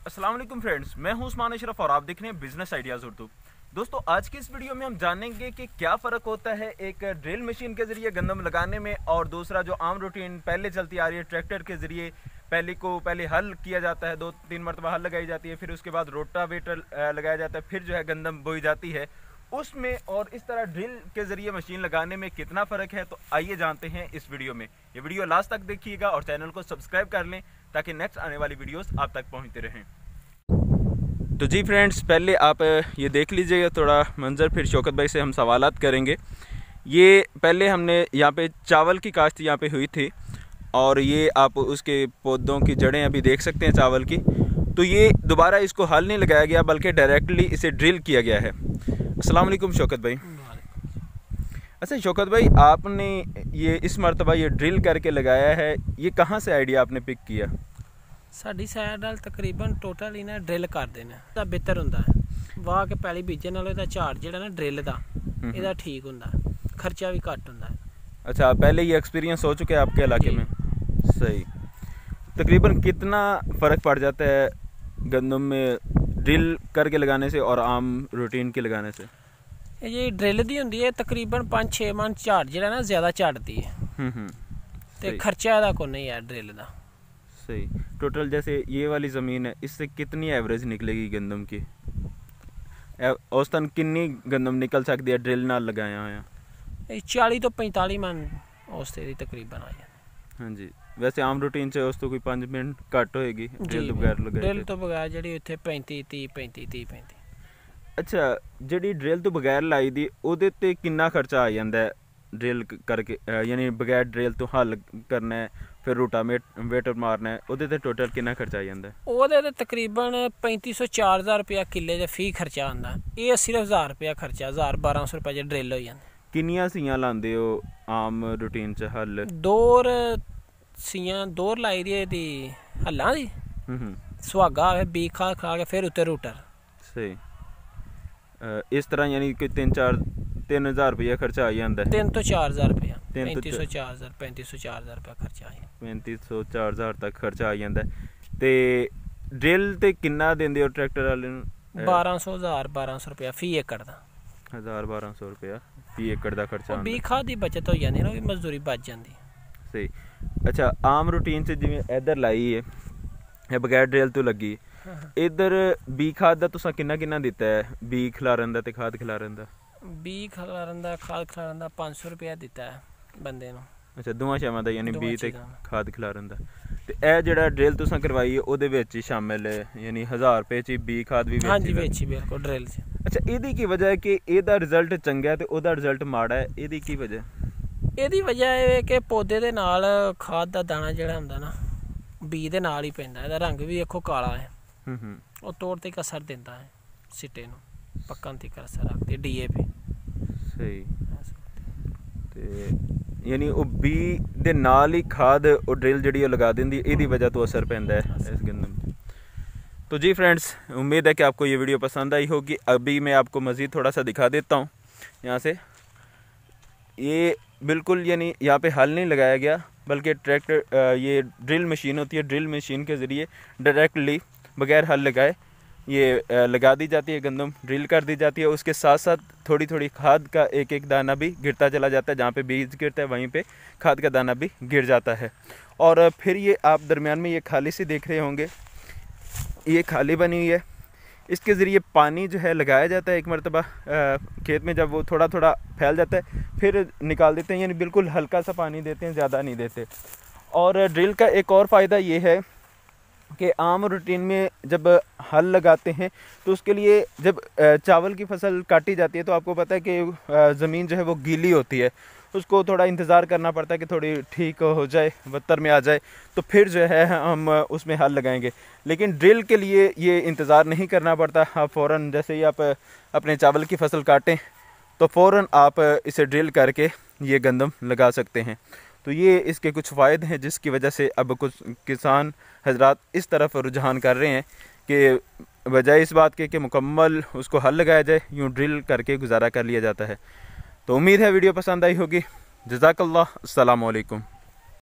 अस्सलाम वालेकुम फ्रेंड्स, मैं हूं उस्मान अशरफ और आप देख रहे हैं बिजनेस आइडियाज़ उर्दू। दोस्तों, आज की इस वीडियो में हम जानेंगे कि क्या फ़र्क होता है एक ड्रिल मशीन के ज़रिए गंदम लगाने में और दूसरा जो आम रूटीन पहले चलती आ रही है ट्रैक्टर के ज़रिए। पहले हल किया जाता है, 2-3 मरतबा हल लगाई जाती है, फिर उसके बाद रोटावेटर लगाया जाता है, फिर जो है गंदम बोई जाती है उसमें। और इस तरह ड्रिल के ज़रिए मशीन लगाने में कितना फ़र्क है, तो आइए जानते हैं इस वीडियो में। ये वीडियो लास्ट तक देखिएगा और चैनल को सब्सक्राइब कर लें ताकि नेक्स्ट आने वाली वीडियोस आप तक पहुंचते रहें। तो जी फ्रेंड्स, पहले आप ये देख लीजिएगा थोड़ा मंजर, फिर शौकत भाई से हम सवालात करेंगे। ये पहले हमने यहाँ पे चावल की काश्त यहाँ पे हुई थी और ये आप उसके पौधों की जड़ें अभी देख सकते हैं चावल की। तो ये दोबारा इसको हल नहीं लगाया गया बल्कि डायरेक्टली इसे ड्रिल किया गया है। अस्सलाम वालेकुम शौकत भाई। अच्छा शौकत भाई, आपने ये इस मरतबा ये ड्रिल करके लगाया है, ये कहाँ से आइडिया आपने पिक किया? साडी साइड वाल तकरीबन टोटल ही ना ड्रिल कर देना ਤਾਂ ਬਿਹਤਰ ਹੁੰਦਾ ਹੈ। ਵਾਹ ਕੇ ਪਹਿਲੀ ਬੀਜਣ ਨਾਲੋਂ ਇਹਦਾ ਝਾੜ ਜਿਹੜਾ ਨਾ ड्रिल ਦਾ ਇਹਦਾ ठीक ਹੁੰਦਾ, खर्चा भी घट ਹੁੰਦਾ है। अच्छा, पहले ये एक्सपीरियंस हो चुके हैं आपके इलाके में? सही। तकरीबन कितना फ़र्क पड़ जाता है गंदम में ड्रिल करके लगाने से और आम रूटीन के लगाने से? ये ड्रिल दी ਹੁੰਦੀ है तकरीबन 5-6 मन ਝਾੜ ਜਿਹੜਾ ਨਾ ज़्यादा ਝਾੜਦੀ है ਤੇ खर्चा ਇਹਦਾ ਕੋਈ नहीं है ड्रिल ਦਾ। सही। टोटल जैसे ये वाली ज़मीन है, इससे कितनी एवरेज निकलेगी गंदम की? औसतन कितनी गंदम निकल सकती है ड्रिल नाल लगाया होया? 40 तो 45 मन औसते दी तकरीबन आ जाती। हाँ जी। वैसे आम रूटीन से उस तो कोई 5 मिनट घट होएगी ड्रिल तो बगैर लगाए? ड्रिल तो बगैर ਜਿਹੜੀ ਉੱਥੇ 35-30 अच्छा, ਜਿਹੜੀ ड्रिल तो बगैर लाई दी ਉਹਦੇ ਤੇ ਕਿੰਨਾ ਖਰਚਾ ਆ ਜਾਂਦਾ ਹੈ ड्रिल करके, यानी बगैर ड्रिल तो हल करना है फिर रोटावेटर मारना है, ਉਹਦੇ ਤੇ टोटल कितना खर्चा आ ਜਾਂਦਾ है? ਉਹਦੇ ਤੇ तकरीबन 3500-4000 रुपया किले ਦੇ ਫੀ ਖਰਚਾ ਆਉਂਦਾ। ਇਹ ਸਿਰਫ 1000 रुपया ਖਰਚਾ, 1000-1200 रुपये ਜੇ ड्रिल ਹੋ ਜਾਂਦੇ। ਕਿੰਨੀਆਂ ਸੀਆਂ ਲਾਉਂਦੇ ਹੋ ਆਮ ਰੂਟੀਨ ਚ ਹਲ? ਦੋ ਲਾਈ ਦੀ ਇਹਦੀ ਹੱਲਾਂ ਦੀ ਸੁਹਾਗਾ ਹੋਵੇ ਬੀ ਖਾ ਕੇ ਫਿਰ ਉੱਤੇ ਰੂਟਰ। ਸਹੀ। ਇਸ ਤਰ੍ਹਾਂ ਯਾਨੀ ਕਿ 3-4 रुपया खर्चा आ जाता है। 3 ਤੋਂ 4000 रुपया, 3500-4000 3500-4000 रुपया खर्चा आ जाता। 3500-4000 तक खर्चा आ जाता है। ਤੇ ड्रिल ਤੇ ਕਿੰਨਾ ਦਿੰਦੇ ਹੋ ਟਰੈਕਟਰ ਵਾਲੇ ਨੂੰ? 1200 रुपया ਫੀ ਏਕੜ ਦਾ। 1200 रुपया ਫੀ ਏਕੜ ਦਾ ਖਰਚਾ ਆਉਂਦਾ। ਬੀ ਖਾਦ ਦੀ ਬਚਤ ਹੋ ਜਾਂਦੀ ਨਾ, ਮਜ਼ਦੂਰੀ ਬਚ ਜਾਂਦੀ। ਸਹੀ। ਅੱਛਾ, ਆਮ ਰੂਟੀਨ 'ਚ ਜਿਵੇਂ ਇੱਧਰ ਲਾਈ ਹੈ ਇਹ ਬਗੈਰ ड्रिल ਤੋਂ ਲੱਗੀ, ਇੱਧਰ ਬੀ ਖਾਦ ਦਾ ਤੁਸੀਂ ਕਿੰਨਾ ਦਿੱਤਾ ਹੈ? ਬੀ ਖਿਲਾਰਨ ਦਾ ਤੇ ਖਾਦ ਖਿਲਾਰਨ ਦਾ? ਬੀ ਖਿਲਾਰਨ ਦਾ ਖਾਦ ਖਿਲਾਰਨ ਦਾ 500 रुपया ਦਿੱਤਾ ਹੈ ਬੰਦੇ ਨੂੰ। ਅੱਛਾ, ਦੋਵਾਂ ਸ਼ਾਮਾਂ ਦਾ ਯਾਨੀ ਬੀ ਤੇ ਖਾਦ ਖਿਲਾਰਨ ਦਾ। ਤੇ ਇਹ ਜਿਹੜਾ ड्रिल ਤੁਸੀਂ ਕਰਵਾਈ ਹੈ ਉਹਦੇ ਵਿੱਚ ਹੀ ਸ਼ਾਮਿਲ ਹੈ, ਯਾਨੀ 1000 ਰੁਪਏ 'ਚ ਬੀ ਖਾਦ ਵੀ? ਹਾਂਜੀ, ਵਿੱਚ ਹੀ ਬਿਲਕੁਲ ड्रिल 'ਚ। ਅੱਛਾ, ਇਹਦੀ ਕੀ ਵਜ੍ਹਾ ਹੈ ਕਿ ਇਹਦਾ ਰਿਜ਼ਲਟ ਚੰਗਾ ਤੇ ਉਹਦਾ ਰਿਜ਼ਲਟ ਮਾੜਾ ਹੈ? ਇਹਦੀ ਕੀ ਵਜ੍ਹਾ? ਇਹਦੀ ਵਜ੍ਹਾ ਇਹ ਹੈ ਕਿ ਪੌਦੇ ਦੇ ਨਾਲ ਖਾਦ ਦਾ ਦਾਣਾ ਜਿਹੜਾ ਹੁੰਦਾ ਨਾ ਬੀ ਦੇ ਨਾਲ ਹੀ ਪੈਂਦਾ। ਇਹਦਾ ਰੰਗ ਵੀ ਵੇਖੋ ਕਾਲਾ ਹੈ। ਉਹ ਤੋੜ ਤੇ ਇੱਕ ਅਸਰ ਦਿੰਦਾ ਹੈ ਸਿੱਟੇ ਨੂੰ, ਪੱਕਣ ਤੇ ਅਸਰ ਰੱਖਦੀ DAP। ਸਹੀ। ਤੇ ਯਾਨੀ ਉਹ ਬੀ ਦੇ ਨਾਲ ਹੀ ਖਾਦ ਉਹ ड्रिल ਜਿਹੜੀ ਉਹ ਲਗਾ ਦਿੰਦੀ, ਇਹਦੀ वजह ਤੋਂ असर पैंदा है इस गंदम। तो जी फ्रेंड्स, उम्मीद है कि आपको ये वीडियो पसंद आई होगी। अभी मैं आपको मज़ीद थोड़ा सा दिखा देता हूँ। यहाँ से ये बिल्कुल यानी यहाँ पे हल नहीं लगाया गया बल्कि ट्रैक्टर ये ड्रिल मशीन होती है, ड्रिल मशीन के ज़रिए डायरेक्टली बगैर हल लगाए ये लगा दी जाती है गंदम, ड्रिल कर दी जाती है। उसके साथ साथ थोड़ी थोड़ी खाद का एक दाना भी गिरता चला जाता है, जहाँ पे बीज गिरता है वहीं पे खाद का दाना भी गिर जाता है। और फिर ये आप दरमियान में ये खाली सी देख रहे होंगे, ये खाली बनी हुई है, इसके ज़रिए पानी जो है लगाया जाता है। एक मरतबा खेत में जब वो थोड़ा थोड़ा फैल जाता है फिर निकाल देते हैं, यानी बिल्कुल हल्का सा पानी देते हैं, ज़्यादा नहीं देते। और ड्रिल का एक और फ़ायदा ये है कि आम रूटीन में जब हल लगाते हैं तो उसके लिए जब चावल की फसल काटी जाती है तो आपको पता है कि ज़मीन जो है वो गीली होती है, उसको थोड़ा इंतज़ार करना पड़ता है कि थोड़ी ठीक हो जाए, बत्तर में आ जाए, तो फिर जो है हम उसमें हल लगाएंगे। लेकिन ड्रिल के लिए ये इंतज़ार नहीं करना पड़ता। आप फ़ौरन जैसे ही आप अपने चावल की फसल काटें तो फ़ौरन आप इसे ड्रिल करके ये गंदम लगा सकते हैं। तो ये इसके कुछ फ़ायदे हैं जिसकी वजह से अब कुछ किसान हजरात इस तरफ रुझान कर रहे हैं कि बजाय इस बात के मुकम्मल उसको हल लगाया जाए, यूँ ड्रिल करके गुजारा कर लिया जाता है। तो उम्मीद है वीडियो पसंद आई होगी। जज़ाकल्लाह। अस्सलाम वालेकुम।